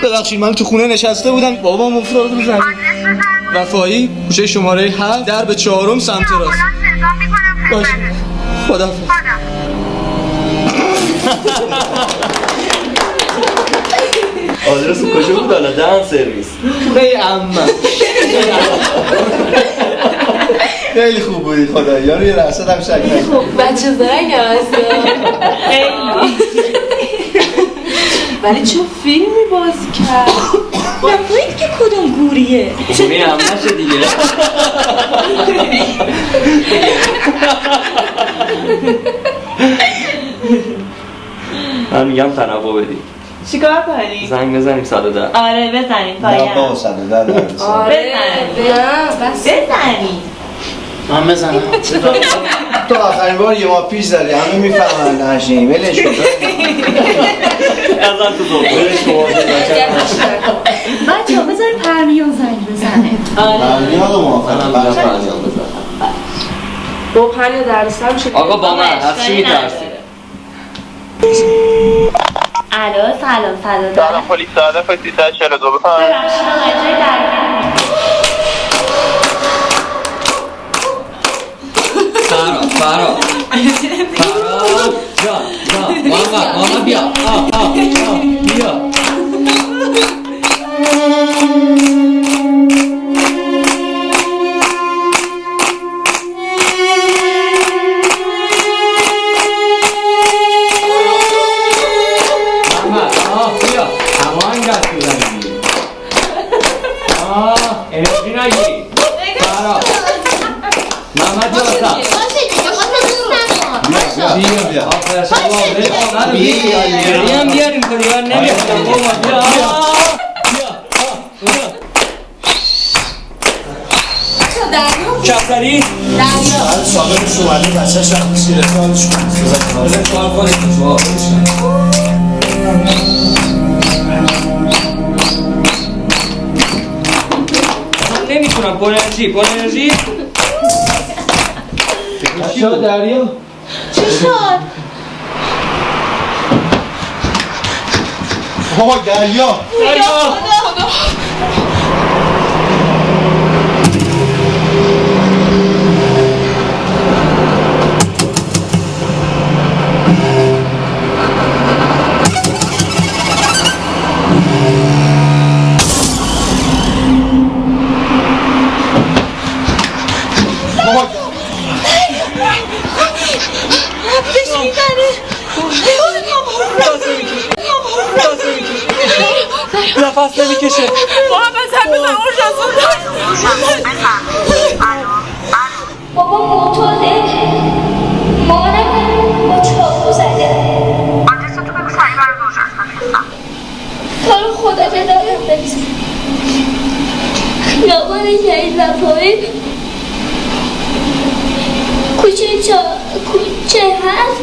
ببخشید من تو خونه نشسته بودم بابام افتاد رو زمین. رفاعی کوچه شماره 7 درب 4 سمت راست. باشه خدا آدرس کجا بود حالا؟ دهن سرویس خونه عمم. خیلی خوب بودی خدا یارو یه رصد هم شک نکنم. بچه زرنگ هم هستی ولی چه فیلمی بازی کرد نفایید که کدوم گوریه گوری هم نشه دیگه. من میگم تنوع بدی. چیکار کنی؟ زنگ بزنیم 110. آره بزنیم پایم. نه بابا 110 بزنیم. من بزنم. تو آخرین بار یه ماه پیش زدی همه میفهمن نشینی ولش کن. ازم تو زور بچه ها بذاری پرمیان زنگ بزنه. پرمیان رو موافقم. پرمیان بزن. با پریا درستم شد آقا با من از چی میترسی؟ الو سلام سلام پلیس ساده فاید 342 بفرمایید. ببخشید آقا جای درگیری فراد جان محمد بیا بیا انرژی نگیری فراد محمد جان بیا بیاریم کنیار نمیخونم بیا کفتری دریا سابقش اومده بچهش رفت سیرتانش کنید کار کنید من نمیتونم پر انرژی چی شد دریا؟ چی شد؟ بابا دریا نفس نمیکشه بابا معتاده مامانم با چاقو زده آدرس تو بگو سریع برای روشن بفرستم. تو رو خدا به دارم برسیم خیابان شهید وفایی کوچه هست